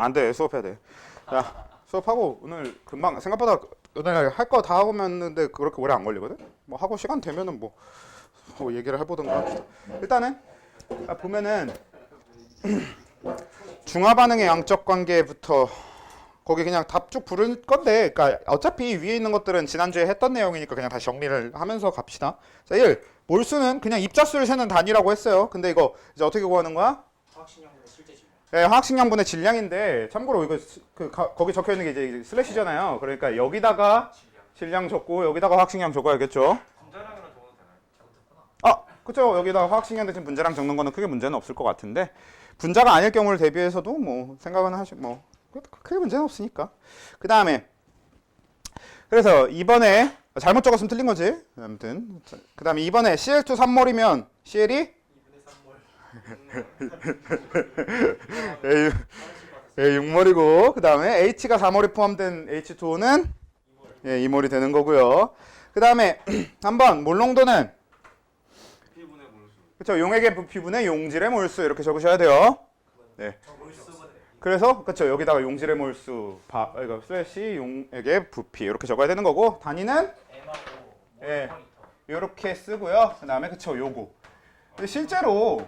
안 돼. 수업해야 돼. 야, 수업하고 오늘 금방 생각보다 오늘 할 거 다 하고 왔는데 그렇게 오래 안 걸리거든? 뭐 하고 시간 되면은 뭐 얘기를 해보던가 합시다. 일단은 보면은 중화 반응의 양적 관계부터 거기 그냥 답 쭉 부를 건데, 그러니까 어차피 위에 있는 것들은 지난주에 했던 내용이니까 그냥 다시 정리를 하면서 갑시다. 자, 1. 몰수는 그냥 입자수를 세는 단위라고 했어요. 근데 이거 이제 어떻게 구하는 거야? 화학식량분의 실제 질량. 네, 화학식량분의 질량인데 참고로 이거 거기 적혀 있는 게 이제 슬래시잖아요. 그러니까 여기다가 질량 적고 여기다가 화학식량 적어야겠죠. 분자량이랑 적어도 되나요? 잘못했구나. 아, 그쵸. 여기다가 화학식량 대신 분자량 적는 거는 크게 문제는 없을 것 같은데 분자가 아닐 경우를 대비해서도 뭐 생각은 뭐 크게 문제는 없으니까. 그 다음에 그래서 이번에 잘못 적었으면 틀린 거지. 아무튼 그 다음에 이번에 Cl2 3몰이면 CL이 2분의 3몰. 예, 6몰이고 그 다음에 H가 4몰이 포함된 H2O는 2몰이 되는 거고요. 그 다음에 한번 몰농도는 부피분의 몰수. 그렇죠. 용액의 부피분의 용질의 몰수 이렇게 적으셔야 돼요. 네. 그래서 그렇죠. 여기다가 용질의 몰수 이거 슬래시 용액의 부피 이렇게 적어야 되는 거고 단위는 예, 이렇게 쓰고요. 그 다음에 그쵸 요거. 근데 실제로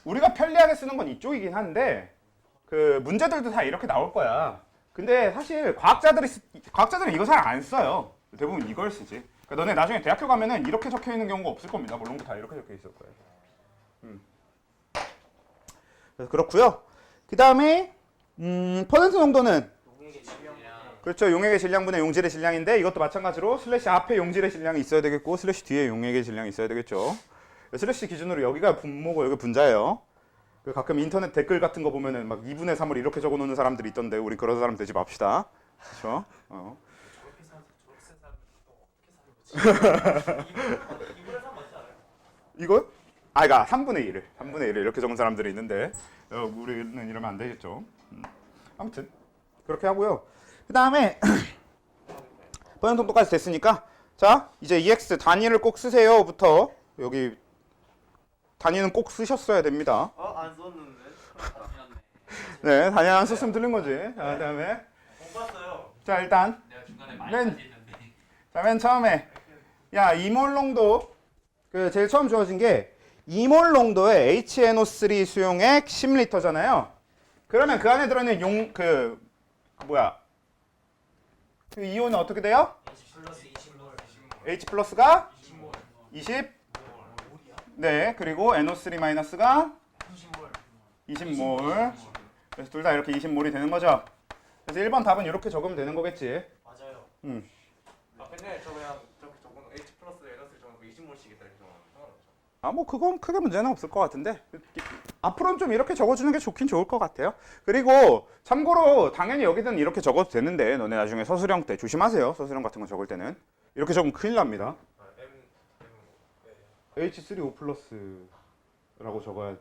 우리가 편리하게 쓰는 건 이쪽이긴 한데 그 문제들도 다 이렇게 나올 거야. 근데 사실 과학자들은 이거 잘 안 써요. 대부분 이걸 쓰지. 그러니까 너네 나중에 대학교 가면은 이렇게 적혀 있는 경우가 없을 겁니다. 물론 다 이렇게 적혀 있을 거예요. 그래서 그렇고요. 그 다음에 퍼센트 농도는 용액의 질량. 그렇죠. 용액의 질량분의 용질의 질량인데 이것도 마찬가지로 슬래시 앞에 용질의 질량이 있어야 되겠고 슬래시 뒤에 용액의 질량이 있어야 되겠죠. 슬래시 기준으로 여기가 분모고 여기 분자예요. 가끔 인터넷 댓글 같은 거 보면은 막 2분의 3을 이렇게 적어놓는 사람들이 있던데 우리 그런 사람 되지 맙시다. 그렇죠? 저렇게 사는 어떻게 사는 거지? 2분의 3 맞지 않아요? 이거? 그러니까 3분의 1을 이렇게 적은 사람들이 있는데 우리는 이러면 안 되겠죠. 아무튼 그렇게 하고요. 그 다음에 퍼센트 농도까지 됐으니까 자 이제 EX 단위를 꼭 쓰세요부터 여기 단위는 꼭 쓰셨어야 됩니다. 안 썼는데. 네, 단위 안 썼으면 틀린 거지. 자, 그다음에 못 봤어요. 자 일단 내가 중간에 많이 맨- 빠지는데 맨 처음에 야 이몰 농도 그 제일 처음 주어진 게 이몰 농도의 HNO3 수용액 10리터잖아요. 그러면 그 안에 들어있는 그 이온은 어떻게 돼요? H 플러스 20몰. H 플러스가 20몰. 20. 네, 그리고 NO3 마이너스가 30몰. 20몰. 그래서 둘 다 이렇게 20몰이 되는 거죠. 그래서 1번 답은 이렇게 적으면 되는 거겠지. 맞아요. 근데 저 그냥 저렇게 적어놓은 H 플러스 에너스 적어놓고 20몰씩이다 이렇게 적어놓으면 상관없죠. 뭐 그건 크게 문제는 없을 것 같은데 앞으로는 좀 이렇게 적어주는 게 좋긴 좋을 것 같아요. 그리고 참고로 당연히 여기든 이렇게 적어도 되는데 너네 나중에 서술형 때 조심하세요. 서술형 같은 거 적을 때는 이렇게 적으면 큰일 납니다. H3O 플러스라고 적어야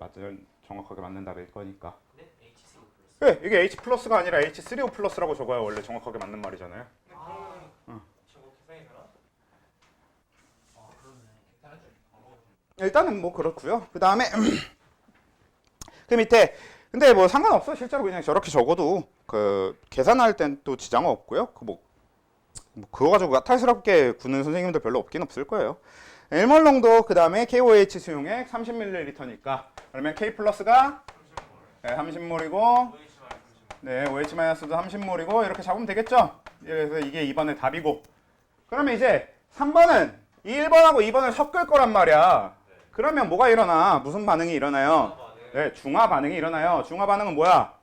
정확하게 맞는 답일 거니까. 네? H3O 플러스. 네, 이게 H 플러스가 아니라 H3O 플러스라고 적어야 원래 정확하게 맞는 말이잖아요. 저거 계산이 되나? 그러네. 괜찮았죠. 일단은 뭐 그렇고요. 그 다음에 그 밑에 근데 뭐 상관없어. 실제로 그냥 저렇게 적어도 그 계산할 땐 또 지장 없고요. 그거 가지고 까탈스럽게 구는 선생님들 별로 없긴 없을 거예요. 1몰 농도 그 다음에 KOH 수용액 30ml니까 그러면 K 플러스가 30몰이고 네, OH-도 30몰이고 이렇게 잡으면 되겠죠? 그래서 이게 2번의 답이고 그러면 이제 3번은 1번하고 2번을 섞을 거란 말이야. 그러면 뭐가 일어나? 무슨 반응이 일어나요? 네, 중화 반응이 일어나요. 중화 반응은 뭐야?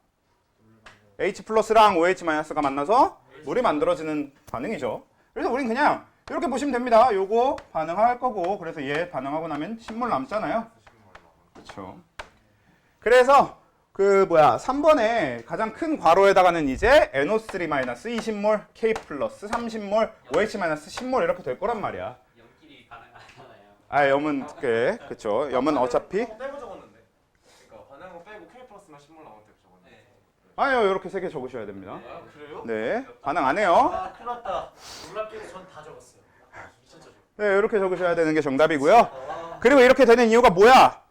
H 플러스랑 OH-가 만나서 물이 만들어지는 반응이죠. 그래서 우린 그냥 이렇게 보시면 됩니다. 요거 반응할 거고 그래서 얘 반응하고 나면 신물 남잖아요. 그렇죠. 그래서 3번에 가장 큰 괄호에다가는 이제 NO3- 20몰, K 플러스 30몰, OH-10몰 이렇게 될 거란 말이야. 연끼리 가능 아니잖아요. 염은 그쵸. 염은 어차피 빼고 적었는데. 그러니까 반응한 거 빼고 K 플러스만 10몰 나온 때 적었는데. 네. 아니요, 이렇게 3개 적으셔야 됩니다. 아 그래요? 네, 반응 안 해요. 아, 큰일 났다. 놀랍게도 전 다 적었어요. 미쳤죠, 저. 네, 이렇게 적으셔야 되는 게 정답이고요. 그리고 이렇게 되는 이유가 뭐야?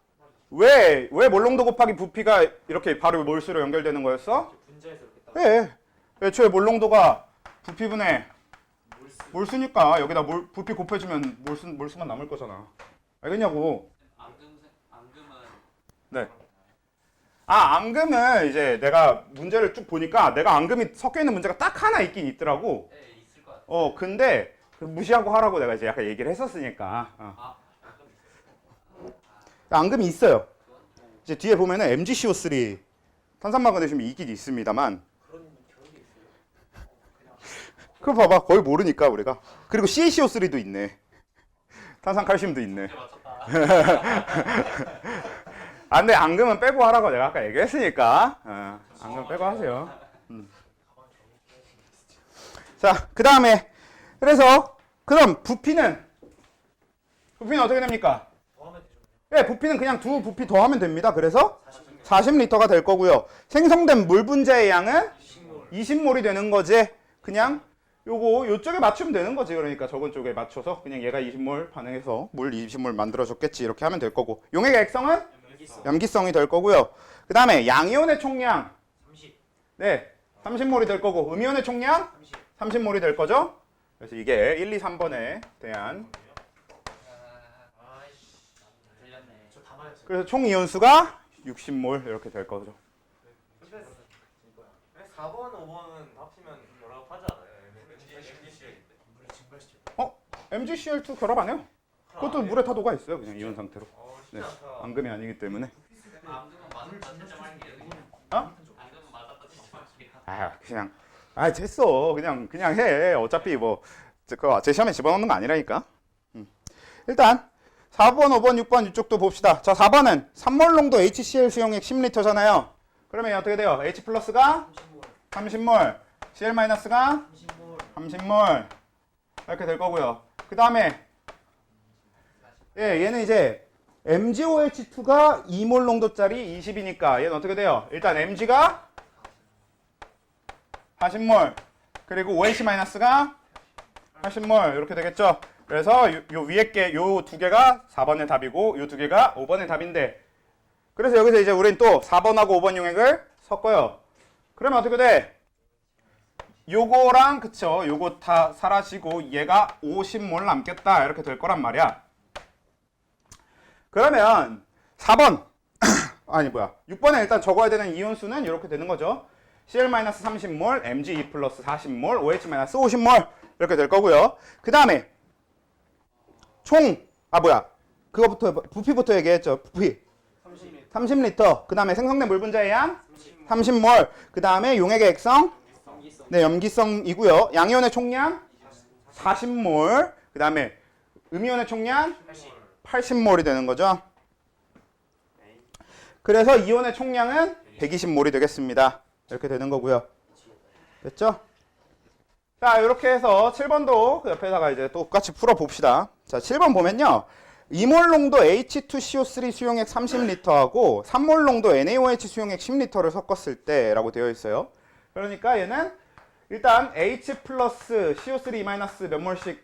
왜 몰농도 곱하기 부피가 이렇게 바로 몰수로 연결되는 거였어? 분자에서 이렇게 딱 예. 애초에 몰농도가 부피분의 몰수. 몰수니까 여기다 부피 곱해주면 몰수만 남을 거잖아. 알겠냐고. 앙금은 네. 앙금은 이제 내가 문제를 쭉 보니까 내가 앙금이 섞여 있는 문제가 딱 하나 있긴 있더라고. 네, 있을 것 같아요. 근데 그 무시하고 하라고 내가 이제 약간 얘기를 했었으니까. 앙금 있어요. 앙금이 있어요. 이제 뒤에 보면은 MgCO3 탄산마그네슘이 있긴 있습니다만. 그런 결이 있어요. 그냥 그거 봐봐. 거의 모르니까 우리가. 그리고 CaCO3도 있네. 탄산칼슘도 있네. 문제 맞췄다. 근데 앙금은 빼고 하라고 내가 아까 얘기했으니까. 앙금 빼고 하세요. 가방 정리. 자, 그 다음에 그래서 그럼 부피는 어떻게 됩니까? 더하면 되죠. 예, 부피는 그냥 두 부피 더하면 됩니다. 그래서 40리터가 될 거고요. 생성된 물 분자의 양은 20몰이 되는 거지. 그냥 요쪽에 맞추면 되는 거지. 그러니까 저건 쪽에 맞춰서 그냥 얘가 20몰 반응해서 물 20몰 만들어줬겠지. 이렇게 하면 될 거고. 용액의 액성은 염기성이 될 거고요. 그 다음에 양이온의 총량 30. 네, 30몰이 될 거고 음이온의 총량 30. 30몰이 될 거죠. 그래서 이게 1, 2, 3번에 대한 아이씨. 틀렸네. 저 다 맞았어요. 그래서 총 이온수가 60몰 이렇게 될 거죠. 근데 4번, 5번은 합치면 결합 하지 않아요? MgCl인데. 물을 증발시켰다. MgCl2 결합 안 해요. 그것도 물에 다 녹아 있어요. 그냥 이온 상태로. 쉽지 네. 않다. 앙금이 아니기 때문에. 앙금은 맞았다 채점할게요. 앙금은 맞았다 채점할게요. 그냥 됐어. 그냥 해. 어차피 뭐 제 시험에 집어넣는 거 아니라니까. 일단 4번, 5번, 6번 이쪽도 봅시다. 자, 4번은 3몰 농도 HCl 수용액 10리터잖아요. 그러면 어떻게 돼요? H 플러스가 30몰, Cl 마이너스가 30몰 이렇게 될 거고요. 그 다음에 얘는 이제 MgOH2가 2몰 농도짜리 20이니까 얘는 어떻게 돼요? 일단 Mg가 40몰 그리고 OH 마이너스가 80몰 이렇게 되겠죠? 그래서 요 위에 게 요 두 개가 4번의 답이고 요 두 개가 5번의 답인데 그래서 여기서 이제 우린 또 4번하고 5번 용액을 섞어요. 그러면 어떻게 돼? 요거랑 그쵸? 요거 다 사라지고 얘가 50몰 남겠다 이렇게 될 거란 말이야. 그러면 4번 아니 뭐야 6번에 일단 적어야 되는 이온수는 이렇게 되는 거죠. Cl-30몰, Mge 플러스 40몰, OH-50몰 이렇게 될 거고요. 그 다음에 그거부터 부피부터 얘기했죠. 부피 30리터. 그 다음에 생성된 물 분자의 양 30몰. 그 다음에 용액의 액성 네, 염기성이고요. 양이온의 총량 40몰. 그 다음에 음이온의 총량 80몰이 되는 거죠. 그래서 이온의 총량은 120몰이 되겠습니다. 이렇게 되는 거고요. 됐죠? 자, 이렇게 해서 7번도 그 옆에다가 이제 똑같이 풀어 봅시다. 자, 7번 보면요. 2몰 농도 H2CO3 수용액 30리터하고 3몰 농도 NaOH 수용액 10리터를 섞었을 때라고 되어 있어요. 그러니까 얘는 일단 H 플러스 CO3 마이너스 몇 몰씩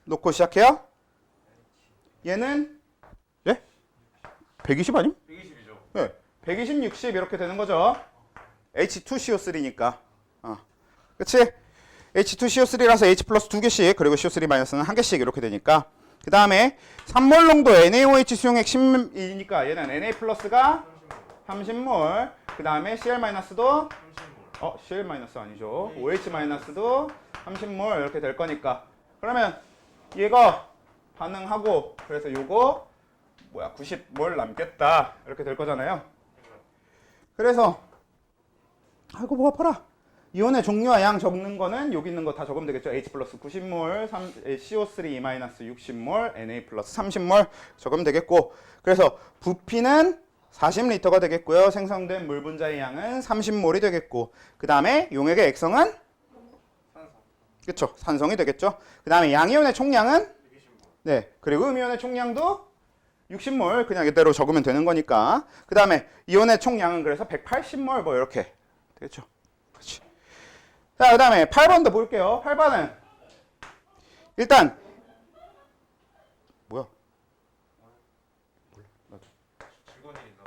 놓고 시작해요? 얘는 120 아님? 120이죠. 네. 120, 60 이렇게 되는 거죠. H2CO3니까. 그치? H2CO3라서 H 플러스 2개씩 그리고 CO3 마이너스는 1개씩 이렇게 되니까 그 다음에 3몰 농도 NaOH 수용액 10이니까 얘는 Na 플러스가 30몰 그 다음에 Cl 마이너스도 30몰. Cl 마이너스 아니죠. OH 마이너스도 30몰 이렇게 될 거니까 그러면 얘가 반응하고 그래서 요거 90몰 남겠다 이렇게 될 거잖아요. 그래서 아이고 뭐 아파라. 이온의 종류와 양 적는 거는 여기 있는 거 다 적으면 되겠죠. H 플러스 90몰, CO3 마이너스 60몰, Na 플러스 30몰 적으면 되겠고 그래서 부피는 40리터가 되겠고요. 생성된 물 분자의 양은 30몰이 되겠고 그 다음에 용액의 액성은 그쵸 산성이 되겠죠. 그 다음에 양이온의 총량은 120몰. 네 그리고 음이온의 총량도 60몰 그냥 이대로 적으면 되는 거니까 그 다음에 이온의 총량은 그래서 180몰 뭐 이렇게 되겠죠. 그렇지. 자, 그 다음에 8번도 볼게요. 8번은 일단 뭐야? 직원이니까.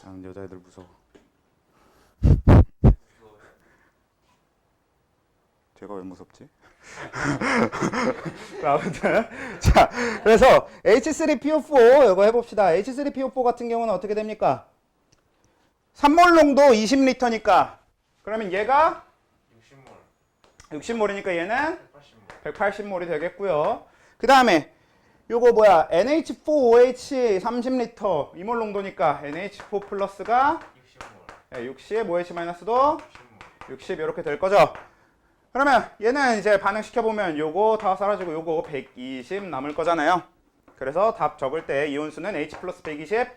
나는 여자애들 무서워. 제가 왜 무섭지? 아무튼 자, 그래서 H3PO4 이거 해봅시다. H3PO4 같은 경우는 어떻게 됩니까? 산몰 농도 20리터니까 그러면 얘가 60몰이니까 얘는 180몰이 되겠고요. 그 다음에 요거 뭐야 NH4OH 30리터 이몰 농도니까 NH4 플러스가 60, OH 마이너스도 60 이렇게 될 거죠. 그러면 얘는 이제 반응시켜보면 요거 다 사라지고 요거 120 남을 거잖아요. 그래서 답 적을 때 이온수는 H 플러스 120,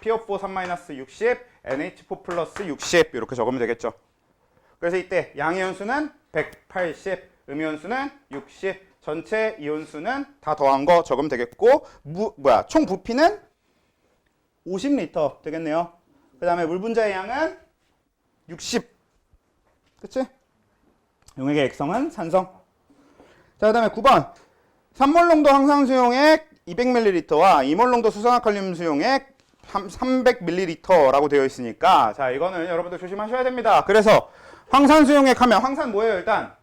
PO4 3 마이너스 60, NH4 플러스 60 이렇게 적으면 되겠죠. 그래서 이때 양이온수는 180, 음이온수는 60, 전체 이온수는 다 더한 거 적으면 되겠고 총 부피는 50리터 되겠네요. 그 다음에 물 분자의 양은 60. 그치? 용액의 액성은 산성. 자, 그 다음에 9번. 3몰 농도 항상 수용액 200ml와 2몰 농도 수산화칼륨 수용액 300ml라고 되어 있으니까 자, 이거는 여러분들 조심하셔야 됩니다. 그래서 황산 수용액 하면 황산 뭐예요? 일단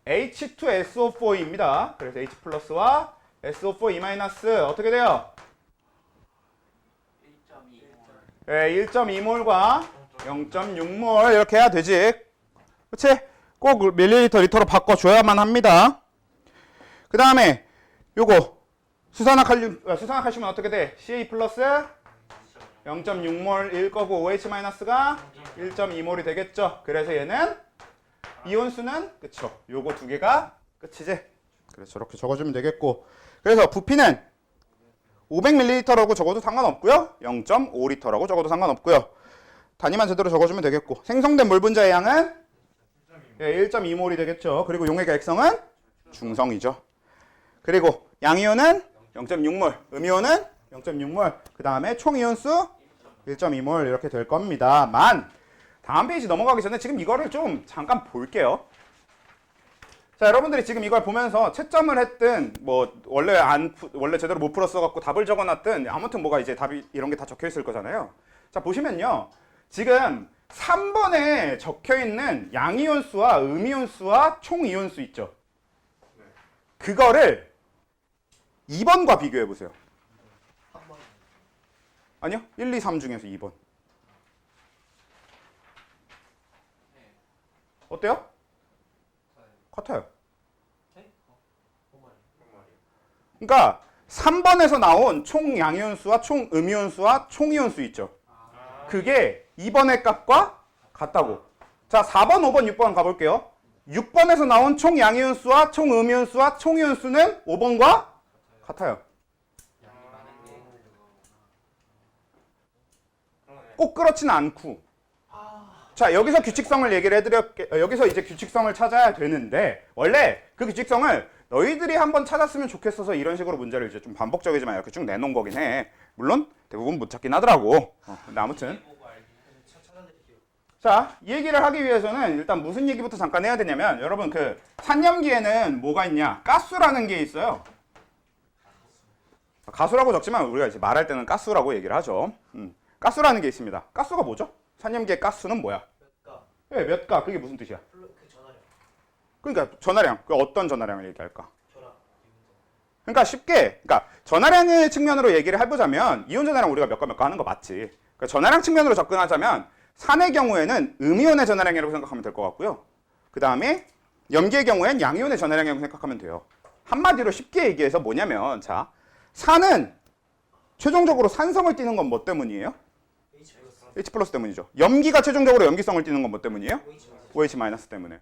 H2SO4입니다. 그래서 H 플러스와 SO4 E 마이너스 어떻게 돼요? 1.2몰. 네, 1.2몰과 0.6몰 이렇게 해야 되지. 그치? 꼭 밀리리터 리터로 바꿔줘야만 합니다. 그 다음에 요거 수산화칼슘은 어떻게 돼? CA 플러스 0.6몰일 거고 OH 마이너스가 1.2몰이 되겠죠. 그래서 얘는 이온수는 그쵸. 요거 두 개가 끝이지. 그래서 저렇게 적어주면 되겠고. 그래서 부피는 500ml라고 적어도 상관없고요. 0.5리터라고 적어도 상관없고요. 단위만 제대로 적어주면 되겠고. 생성된 물 분자의 양은 1.2몰이 되겠죠. 그리고 용액의 액성은 중성이죠. 그리고 양이온은 0.6몰, 음이온은 0.6몰, 그 다음에 총 이온수 1.2몰 이렇게 될 겁니다. 다음 페이지 넘어가기 전에 지금 이거를 좀 잠깐 볼게요. 자, 여러분들이 지금 이걸 보면서 채점을 했든 뭐 원래 제대로 못 풀었어 갖고 답을 적어놨든 아무튼 뭐가 이제 답이 이런 게 다 적혀 있을 거잖아요. 자, 보시면요. 지금 3번에 적혀있는 양이온수와 음이온수와 총이온수 있죠. 그거를 2번과 비교해보세요. 아니요. 1, 2, 3 중에서 2번. 어때요? 같아요. 그러니까 3번에서 나온 총 양이온수와 총 음이온수와 총이온수 있죠. 그게 2번의 값과 같다고. 자, 4번, 5번, 6번 가볼게요. 6번에서 나온 총 양이온수와 총 음이온수와 총이온수는 5번과 같아요. 꼭 그렇진 않고. 자, 여기서 규칙성을 얘기를 해드릴게요. 여기서 이제 규칙성을 찾아야 되는데 원래 그 규칙성을 너희들이 한번 찾았으면 좋겠어서 이런 식으로 문제를 이제 좀 반복적이지만 이렇게 쭉 내놓은 거긴 해. 물론 대부분 못 찾긴 하더라고. 근데 아무튼 자, 이 얘기를 하기 위해서는 일단 무슨 얘기부터 잠깐 해야 되냐면 여러분 그 산염기에는 뭐가 있냐? 가스라는 게 있어요. 가수라고 적지만 우리가 이제 말할 때는 가스라고 얘기를 하죠. 가스라는 게 있습니다. 가스가 뭐죠? 산염기의 가스는 뭐야? 네, 몇 가. 그게 무슨 뜻이야? 그러니까 전하량. 그 어떤 전하량을 얘기할까? 그러니까 쉽게, 그러니까 전하량의 측면으로 얘기를 해보자면 이온 전하량 우리가 몇 가 하는 거 맞지. 그러니까 전하량 측면으로 접근하자면 산의 경우에는 음이온의 전하량이라고 생각하면 될 것 같고요. 그 다음에 염기의 경우엔 양이온의 전하량이라고 생각하면 돼요. 한마디로 쉽게 얘기해서 뭐냐면 자, 산은 최종적으로 산성을 띠는 건 뭐 때문이에요? H 플러스 때문이죠. 염기가 최종적으로 염기성을 띠는 건 뭐 때문이에요? OH 마이너스 때문에.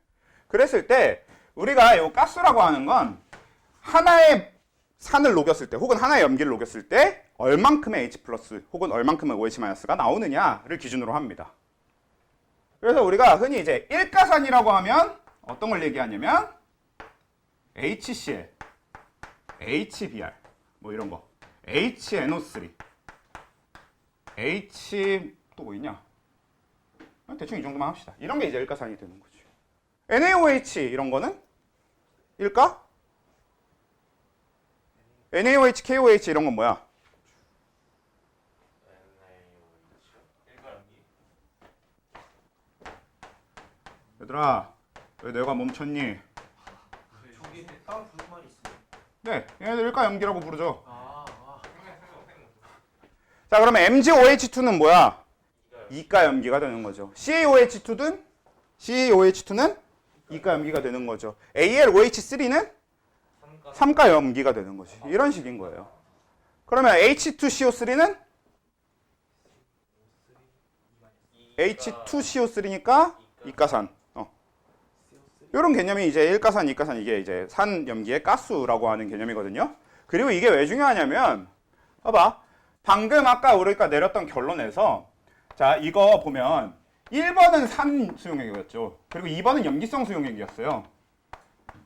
그랬을 때 우리가 이 가스라고 하는 건 하나의 산을 녹였을 때 혹은 하나의 염기를 녹였을 때 얼만큼의 H 플러스 혹은 얼만큼의 OH 마이너스가 나오느냐를 기준으로 합니다. 그래서 우리가 흔히 이제 일가산이라고 하면 어떤 걸 얘기하냐면 HCl, HBr 뭐 이런 거, HNO3, H 또 뭐 있냐? 대충 이 정도만 합시다. 이런 게 이제 일가산이 되는 거죠. NaOH 이런 거는 일가? NaOH, KOH 이런 건 뭐야? 얘들아 왜 내가 멈췄니? 저기 다른 부른 말이 있어. 네, 얘네들 일가 염기라고 부르죠. 아. 자, 그러면 MgOH2는 뭐야? 이가 염기가 되는 거죠. CaOH2는 이가 염기가 되는 거죠. AlOH3는 3가 염기가 되는 거지. 이런 식인 거예요. 그러면 H2CO3는 H2CO3니까 이가산. 이런 개념이 이제 일가산, 이가산 이게 이제 산 염기의 가스라고 하는 개념이거든요. 그리고 이게 왜 중요하냐면 봐봐. 방금 아까 우리가 내렸던 결론에서 자, 이거 보면 1번은 산 수용액이었죠. 그리고 2번은 염기성 수용액이었어요.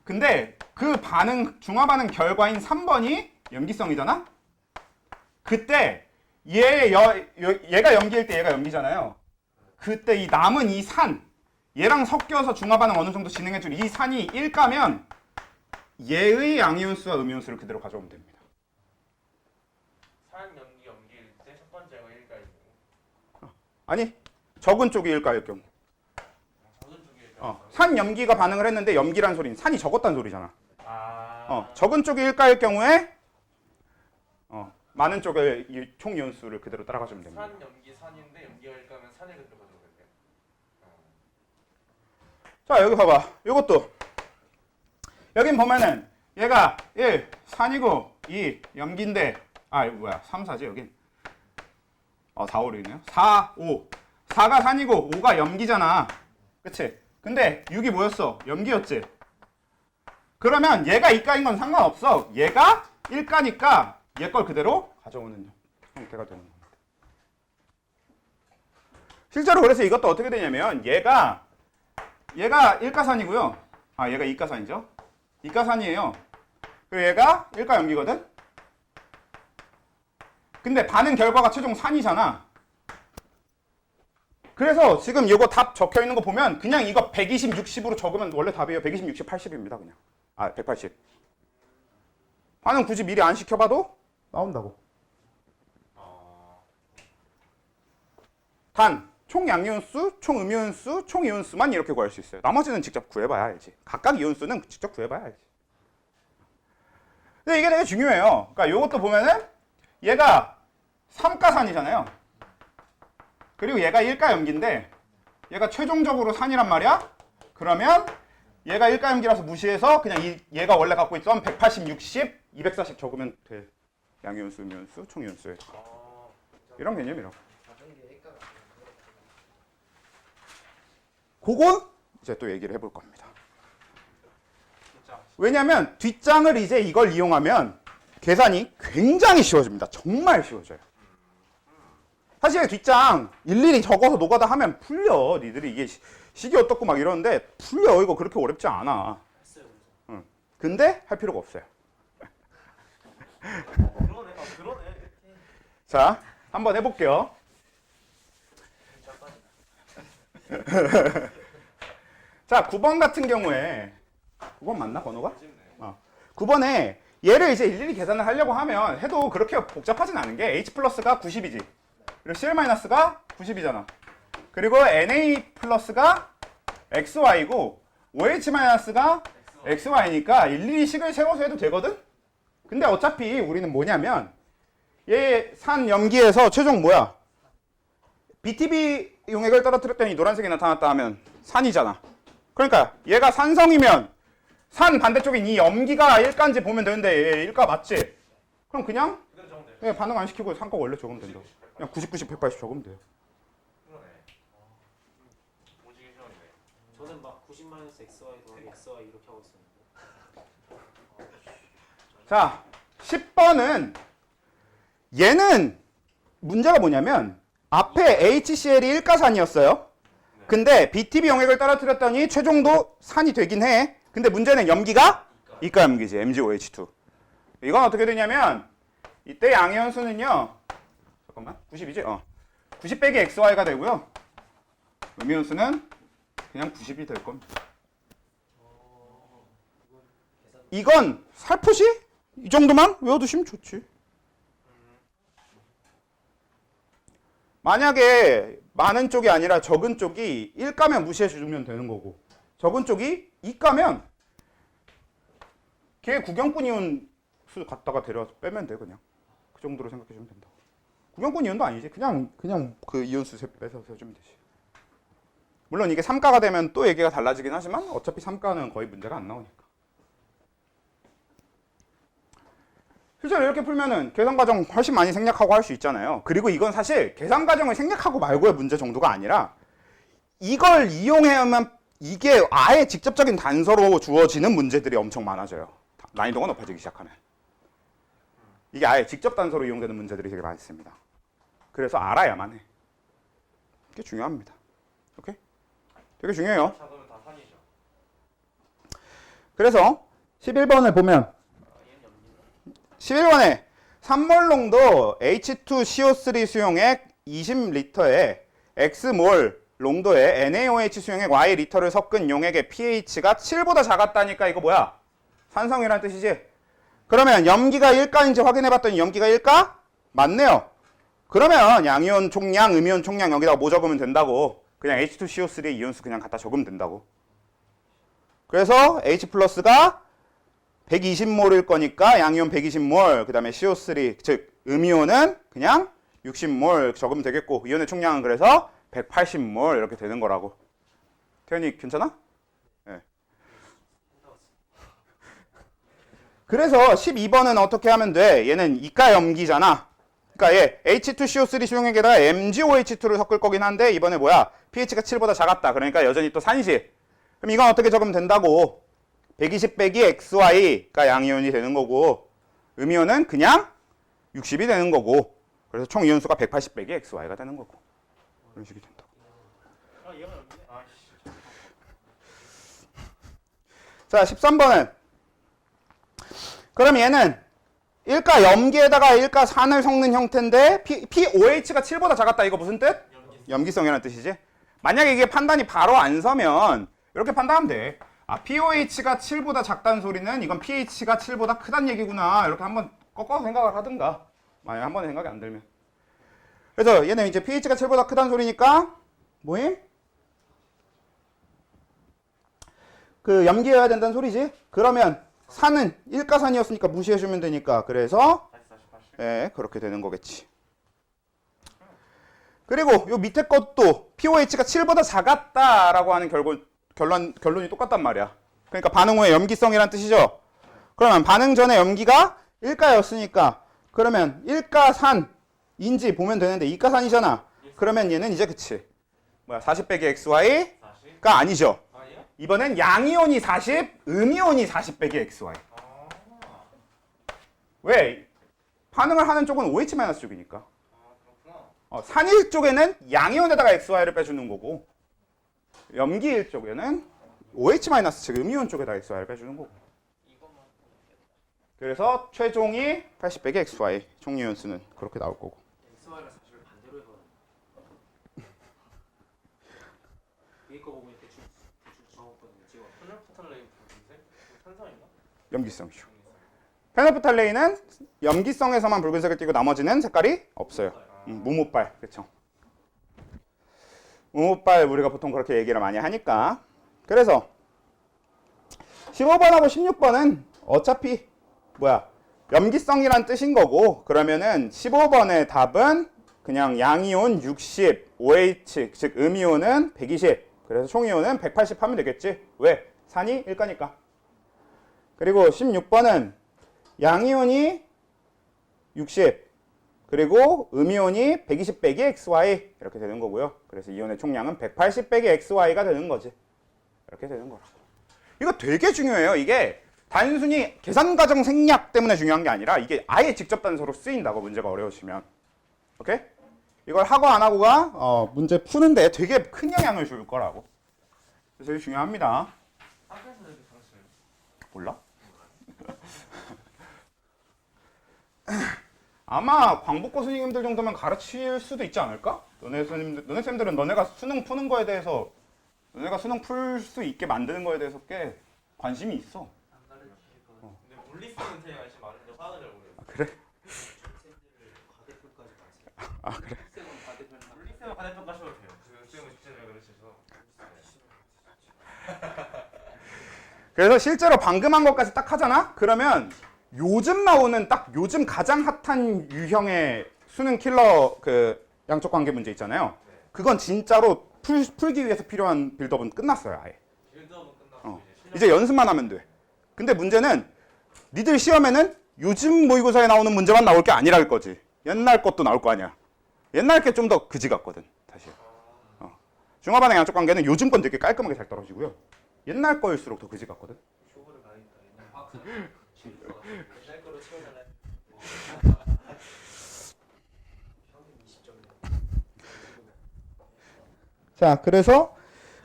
근데 그 반응, 중화 반응 결과인 3번이 염기성이잖아? 그때 얘가 염기일 때 얘가 염기잖아요. 그때 이 남은 이 산, 얘랑 섞여서 중화 반응 어느 정도 진행해줄 이 산이 1가면 얘의 양이온수와 음이온수를 그대로 가져오면 됩니다. 산 염기 염기일 때 첫 번째가 1가이고 아니, 적은 쪽이 1가일 경우. 적은 쪽에 산 염기가 반응을 했는데 염기란 소리는 산이 적었다는 소리잖아. 적은 쪽이 1가일 경우에 많은 쪽의 총 이온수를 그대로 따라가주면 됩니다. 산 염기 산인데 염기가 1가면 산을 그대로 가져오겠네요. 자, 여기 봐봐. 이것도 여긴 보면은 얘가 1 산이고 2 염기인데 이거 뭐야 3, 4지 여긴 4, 5로 있네요. 4, 5 4가 산이고 5가 염기잖아. 그치? 근데 6이 뭐였어? 염기였지? 그러면 얘가 2가인 건 상관없어. 얘가 1가니까 얘 걸 그대로 가져오는 형태가 되는 겁니다. 실제로 그래서 이것도 어떻게 되냐면 얘가 1가산이고요. 얘가 2가산이죠. 2가산이에요. 그리고 얘가 1가 염기거든. 근데 반응 결과가 최종 산이잖아. 그래서 지금 이거 답 적혀 있는 거 보면 그냥 이거 120, 60으로 적으면 원래 답이에요. 120, 60, 80입니다. 그냥. 180. 반응 굳이 미리 안 시켜봐도 나온다고. 단, 총 양이온수, 총 음이온수, 총 이온수만 이렇게 구할 수 있어요. 나머지는 직접 구해봐야 알지. 각각 이온수는 직접 구해봐야 알지. 근데 이게 되게 중요해요. 그러니까 이것도 보면은 얘가 3가산이잖아요. 그리고 얘가 1가 염기인데 얘가 최종적으로 산이란 말이야. 그러면 얘가 1가 염기라서 무시해서 그냥 얘가 원래 갖고 있던 180, 60, 240 적으면 돼. 양이온수, 음이온수, 총 이온수에 이런 개념이라고. 그건 이제 또 얘기를 해볼 겁니다. 왜냐하면 뒷장을 이제 이걸 이용하면 계산이 굉장히 쉬워집니다. 정말 쉬워져요. 사실 뒷장 일일이 적어서 노가다 하면 풀려. 니들이 이게 식이 어떻고 막 이러는데 풀려. 이거 그렇게 어렵지 않아. 근데 할 필요가 없어요. 그러네. 자, 한번 해볼게요. 자, 9번 같은 경우에 9번 맞나 번호가? 9번에 얘를 이제 일일이 계산을 하려고 하면 해도 그렇게 복잡하진 않은 게 H 플러스가 90이지. 그리고 CL 마이너스가 90이잖아. 그리고 NA 플러스가 XY고 OH 마이너스가 XY니까 일일이 식을 세워서 해도 되거든? 근데 어차피 우리는 뭐냐면 얘 산 염기에서 최종 뭐야? BTB 용액을 떨어뜨렸더니 노란색이 나타났다 하면 산이잖아. 그러니까 얘가 산성이면 산 반대쪽인 이 염기가 1가인지 보면 되는데 얘 1가 맞지? 그럼 그냥 반응 안 시키고 산거 원래 적으면 된다. 그냥 90, 90, 180 적으면 돼요. 그러네. 오지게 쉬웠네. 저는 막 90-XY 더하기 XY 이렇게 하고 있었는데. 자, 10번은 얘는 문제가 뭐냐면 앞에 HCl이 1가산이었어요. 근데 BTB 용액을 떨어뜨렸더니 최종도 산이 되긴 해. 근데 문제는 염기가 2가 염기지. MgOH2. 이건 어떻게 되냐면 이때 양이온수는요. 잠깐만. 90이지? 90 빼기 XY가 되고요. 음이온수는 그냥 90이 될 겁니다. 이건 살포시? 이 정도만 외워두시면 좋지. 만약에 많은 쪽이 아니라 적은 쪽이 1가면 무시해 주면 되는 거고 적은 쪽이 이과면 걔 구경꾼 이온 수 갖다가 데려와서 빼면 돼 그냥. 그 정도로 생각해주면 된다. 구경꾼 이온도 아니지. 그냥 그 이온수 빼서 해주면 되지. 물론 이게 3가가 되면 또 얘기가 달라지긴 하지만 어차피 3가는 거의 문제가 안 나오니까. 실제로 이렇게 풀면은 계산 과정 훨씬 많이 생략하고 할 수 있잖아요. 그리고 이건 사실 계산 과정을 생략하고 말고의 문제 정도가 아니라 이걸 이용해야만 이게 아예 직접적인 단서로 주어지는 문제들이 엄청 많아져요. 난이도가 높아지기 시작하면. 이게 아예 직접 단서로 이용되는 문제들이 되게 많습니다. 그래서 알아야만 해. 이게 중요합니다. 오케이? 되게 중요해요. 작으면 다 산이죠. 그래서 11번을 보면 11번에 산몰농도 H2CO3 수용액 20리터에 X몰 농도의 NaOH 수용액 Y리터를 섞은 용액의 pH가 7보다 작았다니까 이거 뭐야? 산성이라는 뜻이지? 그러면 염기가 1가인지 확인해봤더니 염기가 1가? 맞네요. 그러면 양이온 총량, 음이온 총량 여기다가 뭐 적으면 된다고? 그냥 H2CO3의 이온수 그냥 갖다 적으면 된다고. 그래서 H 플러스가 120몰일 거니까 양이온 120몰, 그 다음에 CO3, 즉 음이온은 그냥 60몰 적으면 되겠고 이온의 총량은 그래서 180몰 이렇게 되는 거라고. 태연이 괜찮아? 네. 그래서 12번은 어떻게 하면 돼? 얘는 이가 염기잖아. 그러니까 얘 H2CO3 수용액에다가 MgOH2를 섞을 거긴 한데 이번에 뭐야? pH가 7보다 작았다. 그러니까 여전히 또 산이지. 그럼 이건 어떻게 적으면 된다고? 120 빼기 XY가 양이온이 되는 거고 음이온은 그냥 60이 되는 거고 그래서 총 이온수가 180 빼기 XY가 되는 거고 그런 식이 된다고. 아 이해가 안 되네. 아씨. 자 13번은 그럼 얘는 1가 염기에다가 1가 산을 섞는 형태인데 POH가 7보다 작았다. 이거 무슨 뜻? 염기성이라는 뜻이지. 만약에 이게 판단이 바로 안 서면 이렇게 판단하면 돼. 아, POH가 7보다 작다는 소리는 이건 pH가 7보다 크다는 얘기구나. 이렇게 한번 꺾어서 생각을 하든가. 만약에 한 번에 생각이 안 들면. 그래서 얘는 이제 pH가 7보다 크다는 소리니까 뭐임? 그 염기여야 된다는 소리지. 그러면 산은 1가산이었으니까 무시해주면 되니까. 그래서 40, 80. 예, 그렇게 되는 거겠지. 그리고 요 밑에 것도 POH가 7보다 작았다라고 하는 결론이 똑같단 말이야. 그러니까 반응 후에 염기성이란 뜻이죠. 그러면 반응 전에 염기가 1가였으니까 그러면 1가산인지 보면 되는데 2가산이잖아. 그러면 얘는 이제 그치. 뭐야 40 빼기 XY가 40? 아니죠. 아니야? 이번엔 양이온이 40, 음이온이 40 빼기 XY. 아. 왜? 반응을 하는 쪽은 OH- 쪽이니까. 아 그렇구나. 산일 쪽에는 양이온에다가 XY를 빼주는 거고 염기일 쪽에는 OH- 즉 음이온 쪽에다 XY를 빼주는 거고. 이것만 그래서 최종이 80 빼기 XY 총 이온수는 그렇게 나올 거고. XY가 40을 반대로 해봐. 위에 거 보면 대충 정확거든요. 찍어. 페널프탈레인 붉은색? 탄산인가? 염기성이죠. 페노프탈레인은 염기성에서만 붉은색을 띠고 나머지는 색깔이 없어요. 무모빨, 그렇죠. 무모빨 우리가 보통 그렇게 얘기를 많이 하니까. 그래서 15번하고 16번은 어차피 뭐야 염기성이란 뜻인 거고 그러면은 15번의 답은 그냥 양이온 60, OH 즉 음이온은 120 그래서 총이온은 180 하면 되겠지. 왜? 산이 1가니까. 그리고 16번은 양이온이 60 그리고 음이온이 120 빼기 XY 이렇게 되는 거고요. 그래서 이온의 총량은 180 빼기 XY가 되는 거지. 이렇게 되는 거라고. 이거 되게 중요해요. 이게 단순히 계산 과정 생략 때문에 중요한 게 아니라 이게 아예 직접 단서로 쓰인다고 문제가 어려우시면. 오케이? 이걸 하고 안 하고가 문제 푸는데 되게 큰 영향을 줄 거라고. 그래서 이게 중요합니다. 학교에서 이렇게 가르쳐요. 몰라? 아마 광복고 선생님들 정도면 가르칠 수도 있지 않을까? 너네 쌤들은 너네가 수능 푸는 거에 대해서 너네가 수능 풀 수 있게 만드는 거에 대해서 꽤 관심이 있어. 안 가르치실 거. 근데 물리쓰는 되게 관심 많은데 화학을 잘 모르겠어. 그래? 쌤들을 과대표까지 가세요. 아 그래? 쌤은 반대편 물리쓰는 반대편 가셔도 돼요. 그 쌤은 직접 가르치셔서. 그래서 실제로 방금 한 것까지 딱 하잖아? 그러면 요즘 나오는 딱 요즘 가장 핫한 유형의 수능 킬러 그 양적 관계 문제 있잖아요. 그건 진짜로 풀기 위해서 필요한 빌드업은 끝났어요, 아예. 빌드업은 끝났고 이제 연습만 하면 돼. 근데 문제는 니들 시험에는 요즘 모의고사에 나오는 문제만 나올 게 아니랄 거지. 옛날 것도 나올 거 아니야. 옛날 게 좀 더 그지 같거든, 사실. 중화반응 양적 관계는 요즘 건 되게 깔끔하게 잘 떨어지고요. 옛날 거일수록 더 그지 같거든. 쇼부를 많이 했다. 옛날 박사. 옛날 거로 채워달라. 형님 20점이야. 자, 그래서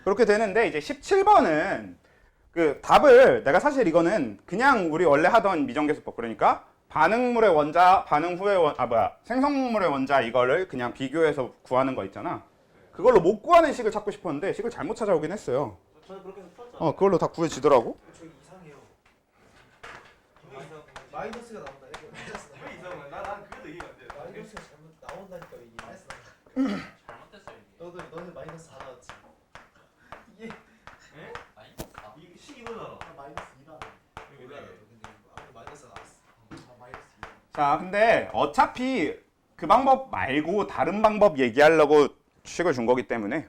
그렇게 되는데 이제 17번은 그 답을 내가 사실 이거는 그냥 우리 원래 하던 미정계수법 그러니까 반응물의 원자, 반응 후의 생성물의 원자 이거를 그냥 비교해서 구하는 거 있잖아. 그걸로 못 구하는 식을 찾고 싶었는데 식을 잘못 찾아오긴 했어요. 저는 그렇게 해서 풀었잖아요. 그걸로 다 구해지더라고. 저 이상해요. 마이너스가 나온다. 왜 이상해? 난 그래도 이해가 안 돼. 마이너스가 잘못 나온다니까 이게. 잘못됐어요 이게. 너는 마이너스 4 나왔지. 이게 마이너스 4. 이 식이거잖아. 마이너스 2라. 몰라 나도 근데 아무튼 마이너스 나왔어. 마이너스 2. 자, 근데 어차피 그 방법 말고 다른 방법 얘기하려고 식을 준 거기 때문에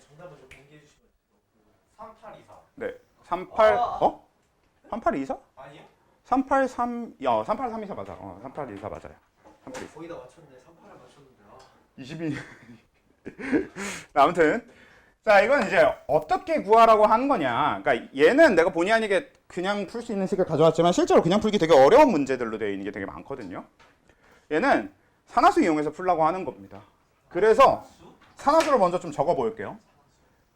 정답을 좀 공개해 주시면. 3824. 네. 38 3824? 아니요? 383 38324 맞아. 3824 맞아요. 3824. 거의 다 맞췄네. 38을 맞췄는데. 22. 아무튼 자, 이건 이제 어떻게 구하라고 하는 거냐. 그러니까 얘는 내가 본의 아니게 그냥 풀 수 있는 식을 가져왔지만 실제로 그냥 풀기 되게 어려운 문제들로 되어 있는 게 되게 많거든요. 얘는 산화수 이용해서 풀라고 하는 겁니다. 그래서 산화수를 먼저 좀 적어 볼게요.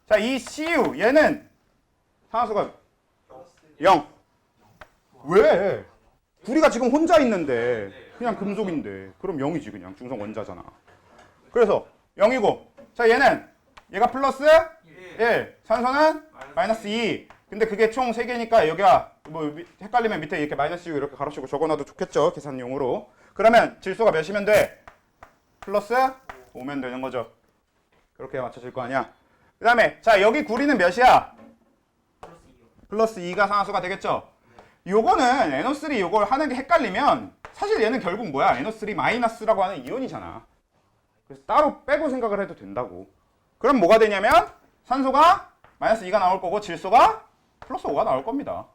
자, 이 CU 얘는 산화수가 0. 왜? 둘이가 지금 혼자 있는데 그냥 금속인데 그럼 0이지 그냥 중성 원자잖아. 그래서 0이고 자, 얘가 플러스 1, 산소는 마이너스 2. 근데 그게 총 3개니까 여기가 뭐 헷갈리면 밑에 이렇게 마이너스 6 이렇게 가로치고 적어놔도 좋겠죠, 계산용으로. 그러면 질소가 몇이면 돼? 플러스 5면 되는 거죠. 그렇게 맞춰질 거 아니야. 그 다음에 자, 여기 구리는 몇이야? 플러스 2가 산화수가 되겠죠. 요거는 NO3 요걸 하는 게 헷갈리면 사실 얘는 결국 뭐야? NO3 마이너스라고 하는 이온이잖아. 그래서 따로 빼고 생각을 해도 된다고. 그럼 뭐가 되냐면 산소가 마이너스 2가 나올 거고 질소가 플러스 5가 나올 겁니다.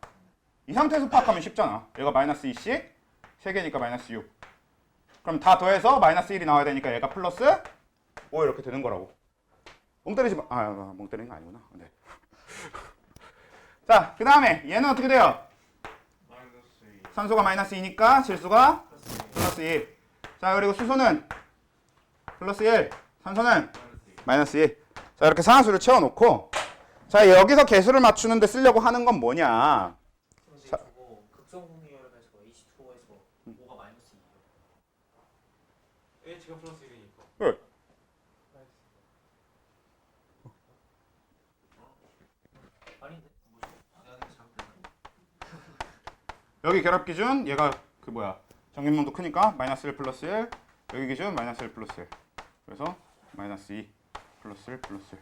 이 상태에서 파악하면 쉽잖아. 얘가 마이너스 2씩 3개니까 마이너스 6. 그럼 다 더해서 마이너스 1이 나와야 되니까 얘가 플러스 5 이렇게 되는 거라고. 멍 때리지 마. 멍 때리는 거 아니구나. 네. 자, 그 다음에 얘는 어떻게 돼요? 마이너스 2. 산소가 마이너스 2니까 질소가 플러스 1. 자, 그리고 수소는 플러스 1. 산소는 마이너스 1. 자, 이렇게 산화수를 채워놓고 자, 여기서 개수를 맞추는데 쓰려고 하는 건 뭐냐? 근데 자. 저거 극성분해열에서 H2O에서 5가 마이너스 2예요. H가 플러스 1이니까. 네. 아닌데? 여기 결합 기준 얘가 그 뭐야? 정밀농도 크니까 마이너스 1 플러스 1. 여기 기준 마이너스 1 플러스 1. 그래서 마이너스 2 플러스 1 플러스 1.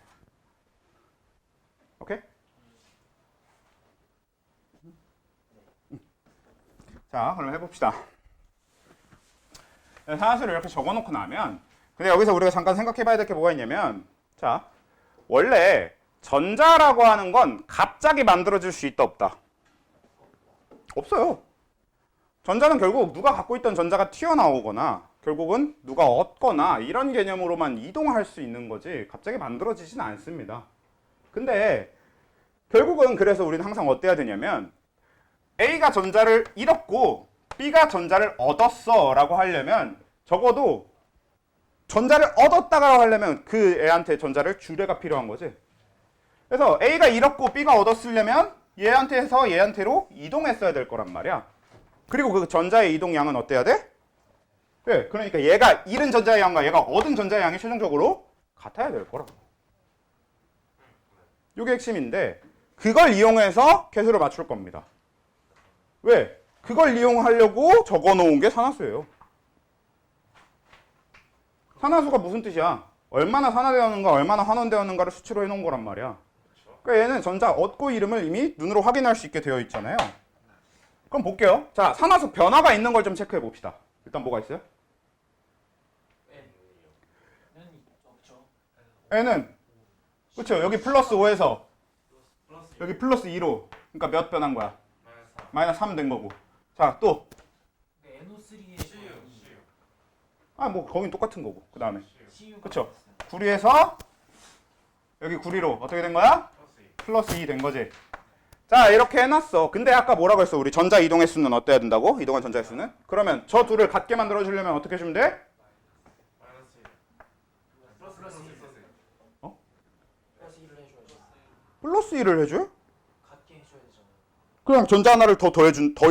오케이? 자, 그럼 해봅시다. 산화수를 이렇게 적어놓고 나면 근데 여기서 우리가 잠깐 생각해봐야 될 게 뭐가 있냐면 자, 원래 전자라고 하는 건 갑자기 만들어질 수 있다 없다? 없어요. 전자는 결국 누가 갖고 있던 전자가 튀어나오거나 결국은 누가 얻거나 이런 개념으로만 이동할 수 있는 거지 갑자기 만들어지진 않습니다. 근데 결국은 그래서 우리는 항상 어때야 되냐면 A가 전자를 잃었고 B가 전자를 얻었어 라고 하려면 적어도 전자를 얻었다가 하려면 그 애한테 전자를 줄 애가 필요한 거지. 그래서 A가 잃었고 B가 얻었으려면 얘한테서 얘한테로 이동했어야 될 거란 말이야. 그리고 그 전자의 이동량은 어때야 돼? 네, 그러니까 얘가 잃은 전자의 양과 얘가 얻은 전자의 양이 최종적으로 같아야 될 거라고. 이게 핵심인데 그걸 이용해서 개수를 맞출 겁니다. 왜? 그걸 이용하려고 적어놓은 게 산화수예요. 산화수가 무슨 뜻이야? 얼마나 산화되었는가 얼마나 환원되었는가를 수치로 해놓은 거란 말이야. 그러니까 얘는 전자 얻고 이름을 이미 눈으로 확인할 수 있게 되어 있잖아요. 그럼 볼게요. 자, 산화수 변화가 있는 걸 좀 체크해 봅시다. 일단 뭐가 있어요? 는 없죠. N은 그렇죠. 여기 플러스 5에서 여기 플러스 2로 그러니까 몇 변한 거야? 마이너스 3 된 거고. 자, 또 NO3의 아, 뭐 거긴 똑같은 거고. 그 다음에 CU가 그쵸. 구리에서 여기 구리로 어떻게 된 거야? 플러스 2 된 거지. 자, 이렇게 해놨어. 근데 아까 뭐라고 했어? 우리 전자 이동의 수는 어때야 된다고? 이동한 전자의 수는? 그러면 저 둘을 같게 만들어주려면 어떻게 해주면 돼? 플러스 1을 해줘야죠. 플러스 1을 해줘요? 같게 해줘야 되잖아요. 그냥 전자 하나를 더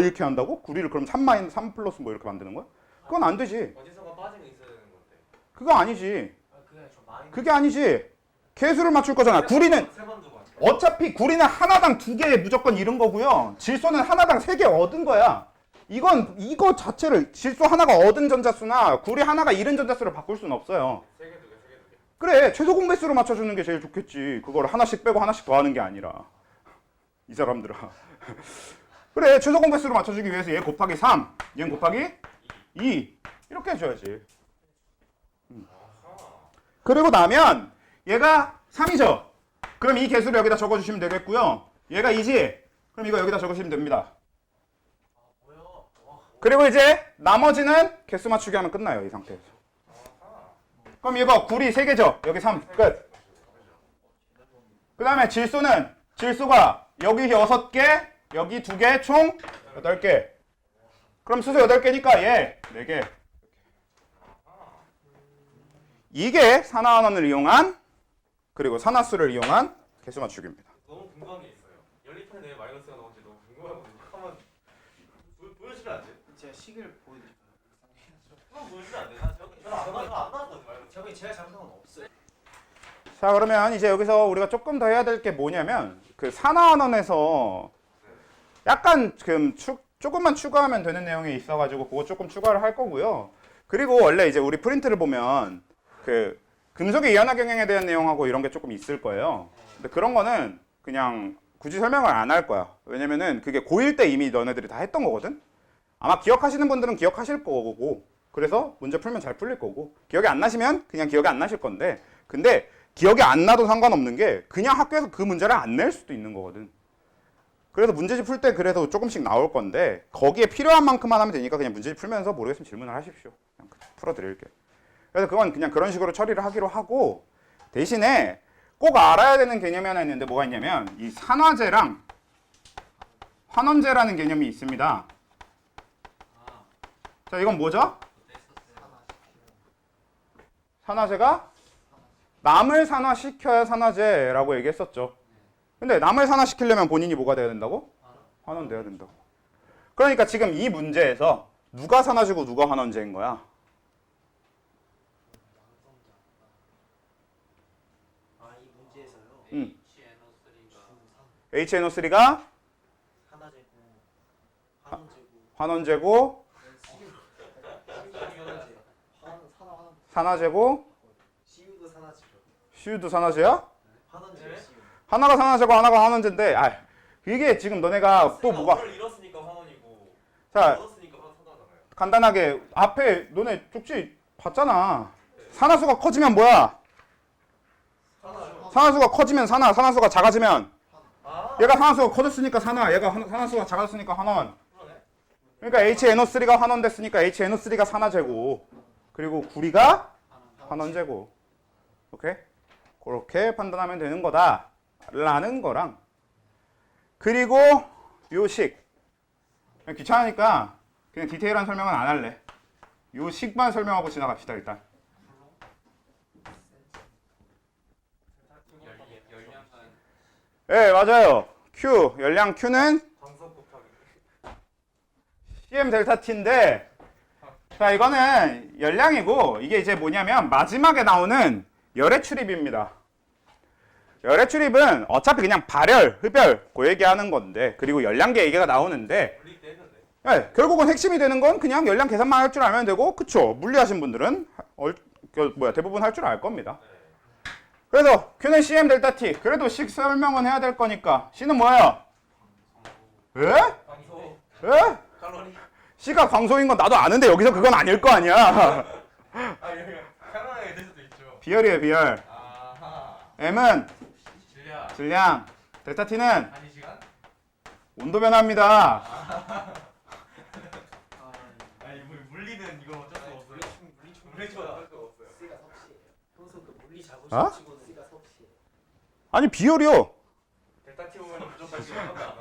잃게 한다고? 구리를 그럼 3 플러스 뭐 이렇게 만드는 거야? 그건 안 되지. 어디선가 빠지는 있어야 되는 건데. 그거 아니지. 그게 저 마이너스. 그게 아니지. 개수를 맞출 거잖아. 구리는 세번 두고 왔죠. 어차피 구리는 하나당 2개 무조건 잃은 거고요. 질소는 하나당 3개 얻은 거야. 이거 자체를 질소 하나가 얻은 전자수나 구리 하나가 잃은 전자수를 바꿀 수는 없어요. 세 개 두 개. 그래, 최소 공배수로 맞춰주는 게 제일 좋겠지. 그걸 하나씩 빼고 하나씩 더하는 게 아니라. 이 사람들아. 그래, 최소 공배수로 맞춰주기 위해서 얘 곱하기 3, 얘 곱하기 2 이렇게 해줘야지. 그리고 나면 얘가 3이죠. 그럼 이 개수를 여기다 적어주시면 되겠고요. 얘가 2지. 그럼 이거 여기다 적으시면 됩니다. 뭐요? 그리고 이제 나머지는 개수 맞추기 하면 끝나요. 이 상태에서. 그럼 이거 구리 3개죠. 여기 3. 끝. 그 다음에 질소가 여기 6개, 여기 2개, 총 8개. 그럼 수소 8개니까 얘 4개. 이게 산화환원을 이용한 그리고 산화수를 이용한 개수 맞추기입니다. 너무 궁금한 게 있어요. 연립판에 왜 마이너스가 나오는지 너무 궁금하거든요. 한번 보여주면 안 돼? 제가 식을 보여드릴까요? 한번 보여주면 안 돼? 저는 안 나왔거든요. 마이너스. 제가 잘못한 건 없어요. 자, 그러면 이제 여기서 우리가 조금 더 해야 될 게 뭐냐면 그 산화환원에서 약간 조금만 추가하면 되는 내용이 있어가지고 그거 조금 추가를 할 거고요. 그리고 원래 이제 우리 프린트를 보면 그 금속의 이온화 경향에 대한 내용하고 이런 게 조금 있을 거예요. 근데 그런 거는 그냥 굳이 설명을 안 할 거야. 왜냐면은 그게 고1 때 이미 너네들이 다 했던 거거든. 아마 기억하시는 분들은 기억하실 거고, 그래서 문제 풀면 잘 풀릴 거고, 기억이 안 나시면 그냥 기억이 안 나실 건데, 근데 기억이 안 나도 상관없는 게 그냥 학교에서 그 문제를 안 낼 수도 있는 거거든. 그래서 문제집 풀 때 그래도 조금씩 나올 건데 거기에 필요한 만큼만 하면 되니까 그냥 문제집 풀면서 모르겠으면 질문을 하십시오. 그냥 풀어드릴게요. 그래서 그건 그냥 그런 식으로 처리를 하기로 하고, 대신에 꼭 알아야 되는 개념이 하나 있는데 뭐가 있냐면 이 산화제랑 환원제라는 개념이 있습니다. 자, 이건 뭐죠? 산화제가 남을 산화시켜야 산화제라고 얘기했었죠. 근데 남을 산화시키려면 본인이 뭐가 돼야 된다고? 환원돼야 된다고. 그러니까 지금 이 문제에서 누가 산화제고 누가 환원제인 거야? 이 문제에서요. 응. HNO3가 HNO3가 하나제고, 환원제고, 환원제고 산화제고 CU도 산화제죠. 슈도 산화제야? 환원제고 CU. 하나가 산화제고 하나가 환원제인데, 이게 지금 너네가 또 뭐가 물을 잃었으니까 환원이고 자 얻었으니까 산화잖아요. 간단하게 앞에 너네 쪽지 봤잖아. 산화수가 커지면 뭐야? 산화수가 커지면 산화수가 작아지면 얘가 산화수가 커졌으니까 얘가 산화수가 작아졌으니까 환원. 그러니까 HNO3가 환원됐으니까 HNO3가 산화제고, 그리고 구리가 환원제고. 오케이? 그렇게 판단하면 되는 거다라는 거랑, 그리고 요 식. 귀찮으니까 그냥 디테일한 설명은 안 할래. 요 식만 설명하고 지나갑시다 일단. 열량간 네, 맞아요. Q, 열량 Q는 광석 곱하기. CM 델타 T인데, 자, 이거는 열량이고, 이게 이제 뭐냐면 마지막에 나오는 열의 출입입니다. 열의 출입은 어차피 그냥 발열, 흡열 그 얘기하는 건데, 그리고 열량계 얘기가 나오는데, 물리 때 했는데. 네, 결국은 핵심이 되는 건 그냥 열량 계산만 할 줄 알면 되고, 그쵸? 물리하신 분들은 대부분 할 줄 알 겁니다. 그래서 Q는 CM 델타 T. 그래도 식 설명은 해야 될 거니까. C는 뭐예요? 에? 광소 에? 칼로리. C가 광소인 건 나도 아는데 여기서 그건 아닐 거 아니야. 아 여기 편안하게 될 수도 있죠. 비열이에요, 비열. 아하. M은 질량. 질량. 델타 T는 한 시간? 온도 변화입니다. 아, 아니 물리는 이거 어쩔 수 없어요. 물리치고 어쩔 수 없어요. C가 섭씨예요. 평소 그 물리 어? 작으신 치고는 C가 섭씨예요. 아니, 비열이요. 델타 T 보면 무조건 시간 한다.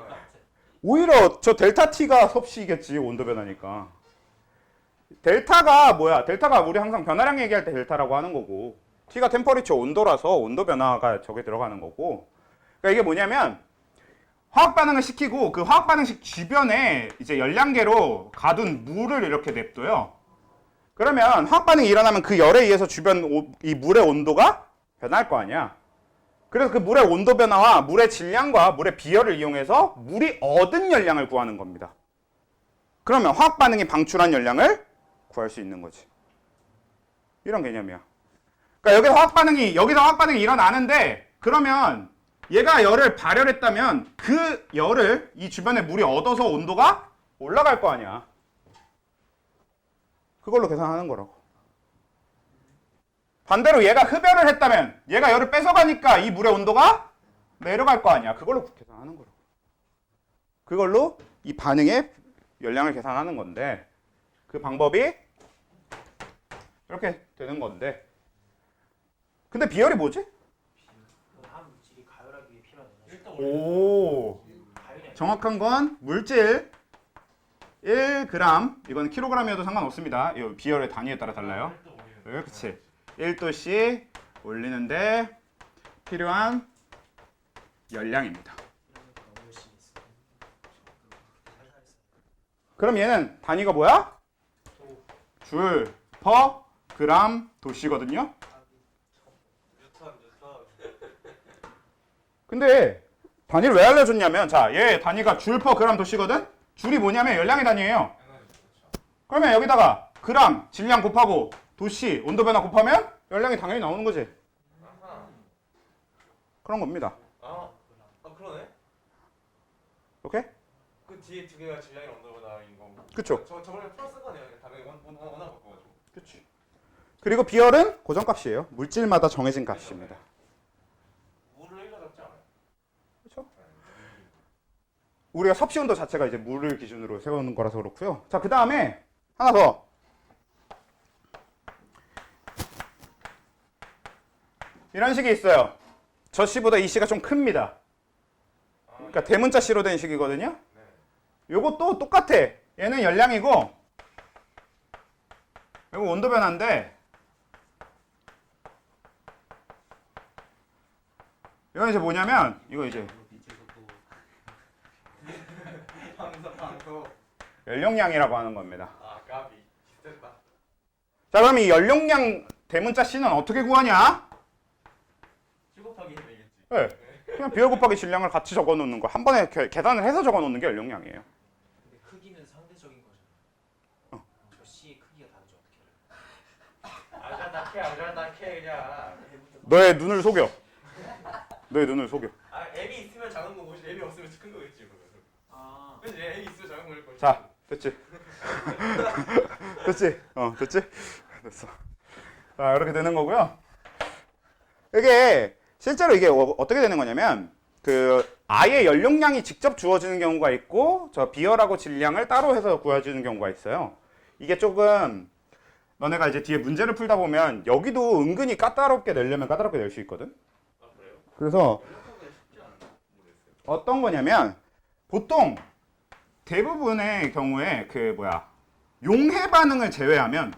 오히려 저 델타 T가 섭씨겠지, 온도 변화니까. 델타가 뭐야? 델타가 우리 항상 변화량 얘기할 때 델타라고 하는 거고, T가 템퍼리처 온도라서 온도 변화가 저게 들어가는 거고. 그러니까 이게 뭐냐면 화학 반응을 시키고 그 화학 반응식 주변에 이제 열량계로 가둔 물을 이렇게 냅둬요. 그러면 화학 반응이 일어나면 그 열에 의해서 주변 이 물의 온도가 변할 거 아니야. 그래서 그 물의 온도 변화와 물의 질량과 물의 비열을 이용해서 물이 얻은 열량을 구하는 겁니다. 그러면 화학 반응이 방출한 열량을 구할 수 있는 거지. 이런 개념이야. 그러니까 여기서 화학 반응이 일어나는데, 그러면 얘가 열을 발열했다면 그 열을 이 주변에 물이 얻어서 온도가 올라갈 거 아니야. 그걸로 계산하는 거라고. 반대로 얘가 흡열을 했다면 얘가 열을 뺏어가니까 이 물의 온도가 내려갈 거 아니야. 그걸로 계산하는 거라고. 그걸로 이 반응의 열량을 계산하는 건데, 그 방법이 이렇게 되는 건데, 근데 비열이 뭐지? 한 물질이 가열하기 위해 필요한 에너지. 일단 오, 가열이 아니라 정확한 건 물질 1g, 이건 킬로그램이어도 상관없습니다. 이 비열의 단위에 따라 달라요. 그렇지. 1도씨 올리는데 필요한 열량입니다. 너무 열심히 했어. 그럼 얘는 단위가 뭐야? 줄, 퍼, 그람, 도씨거든요. 뉴턴. 근데 단위를 왜 알려줬냐면, 자, 얘 단위가 줄, 퍼, 그람, 도씨거든. 줄이 뭐냐면 열량의 단위예요. 그러면 여기다가 그람, 질량 곱하고 도씨, 온도 변화 곱하면 열량이 당연히 나오는 거지. 아하. 그런 겁니다. 아 그러네. 오케이? 그 뒤에 두 개가 질량이 온도보다인 거. 그쵸? 저번에 플러스 거네요. 당연히 원화 바꿔가지고. 그치. 그리고 비열은 고정값이에요. 물질마다 정해진 값입니다. 물을 일로 잡지 않아요? 그렇죠? 우리가 섭씨 온도 자체가 이제 물을 기준으로 세우는 거라서 그렇고요. 자, 그 다음에 하나 더. 이런 식이 있어요. 저 C보다 이 C가 좀 큽니다. 그러니까 대문자 C로 된 식이거든요. 요것도 똑같아. 얘는 열량이고 요거 온도 변화인데, 이건 이제 뭐냐면, 이거 이제 방소. 연령량이라고 하는 겁니다. 아 까비. 됐다. 자, 그럼 이 연령량 대문자 C는 어떻게 구하냐? 7 곱하기 1 되겠지. 네. 그냥 비열 곱하기 질량을 같이 적어 놓는 거. 한 번에 계산을 해서 적어 놓는 게 연령량이에요. 근데 크기는 상대적인 거잖아. 저 C의 크기가 다르죠. 어떻게 알아? 알잖아 그냥. 너의 눈을 속여. 너의 눈을 속여. 아 M이 있으면 작은 거고 M이 없으면 큰 거겠지 그러면. 아, 그지? M이 있으면 작은 거일 거지. 자, 됐지? 됐지? 됐지? 됐어. 자, 이렇게 되는 거고요. 이게 실제로 이게 어떻게 되는 거냐면, 그 아예 연령량이 직접 주어지는 경우가 있고, 저 비열하고 질량을 따로 해서 구해주는 경우가 있어요. 이게 조금 너네가 이제 뒤에 문제를 풀다 보면 여기도 은근히 까다롭게 내려면 까다롭게 낼 수 있거든. 아 그래요? 그래서 연락하기가 쉽지 않나 모르겠어요. 어떤 거냐면, 보통 대부분의 경우에 그 용해 반응을 제외하면,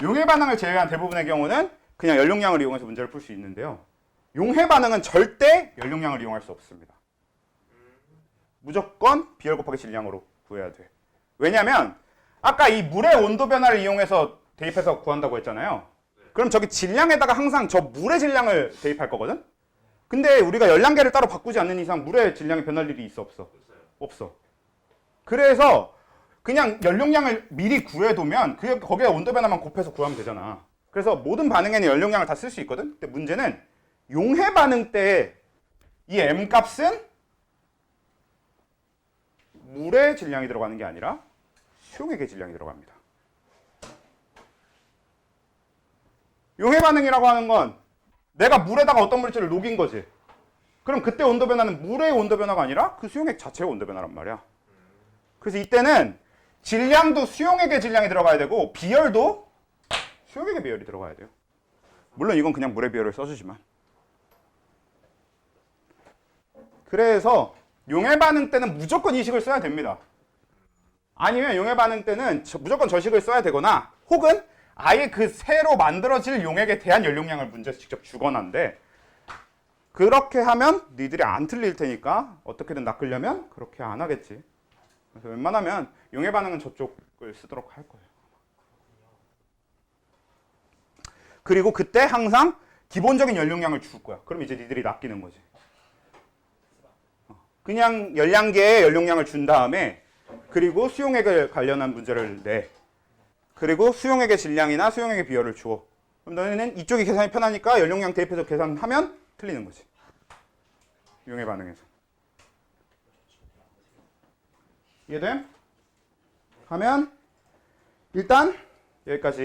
용해 반응을 제외한 대부분의 경우는 그냥 연용량을 이용해서 문제를 풀 수 있는데요. 용해 반응은 절대 연용량을 이용할 수 없습니다. 무조건 비열 곱하기 질량으로 구해야 돼. 왜냐면 아까 이 물의 온도 변화를 이용해서 대입해서 구한다고 했잖아요. 그럼 저기 질량에다가 항상 저 물의 질량을 대입할 거거든? 근데 우리가 열량계를 따로 바꾸지 않는 이상 물의 질량이 변할 일이 있어 없어? 없어. 그래서 그냥 연용량을 미리 구해두면 거기에 온도 변화만 곱해서 구하면 되잖아. 그래서 모든 반응에는 연용량을 다 쓸 수 있거든. 근데 문제는 용해 반응 때 이 M 값은 물의 질량이 들어가는 게 아니라 수용액의 질량이 들어갑니다. 용해 반응이라고 하는 건 내가 물에다가 어떤 물질을 녹인 거지. 그럼 그때 온도 변화는 물의 온도 변화가 아니라 그 수용액 자체의 온도 변화란 말이야. 그래서 이때는 질량도 수용액의 질량이 들어가야 되고 비열도 수용액의 비열이 들어가야 돼요. 물론 이건 그냥 물의 비열을 써주지만. 그래서 용해 반응 때는 무조건 이 식을 써야 됩니다. 아니면 용해 반응 때는 무조건 저 식을 써야 되거나 혹은 아예 그 새로 만들어질 용액에 대한 연용량을 문제에서 직접 주거나인데 그렇게 하면 니들이 안 틀릴 테니까 어떻게든 낚으려면 그렇게 안 하겠지. 그래서 웬만하면 용해 반응은 저쪽을 쓰도록 할 거예요. 그리고 그때 항상 기본적인 연용량을 줄 거야. 그럼 이제 니들이 낚이는 거지. 그냥 열량계의 연용량을 준 다음에 그리고 수용액을 관련한 문제를 내. 그리고 수용액의 질량이나 수용액의 비열을 줘. 그럼 너네는 이쪽이 계산이 편하니까 연용량 대입해서 계산하면 틀리는 거지. 용해 반응에서. 이해됨? 하면 일단 여기까지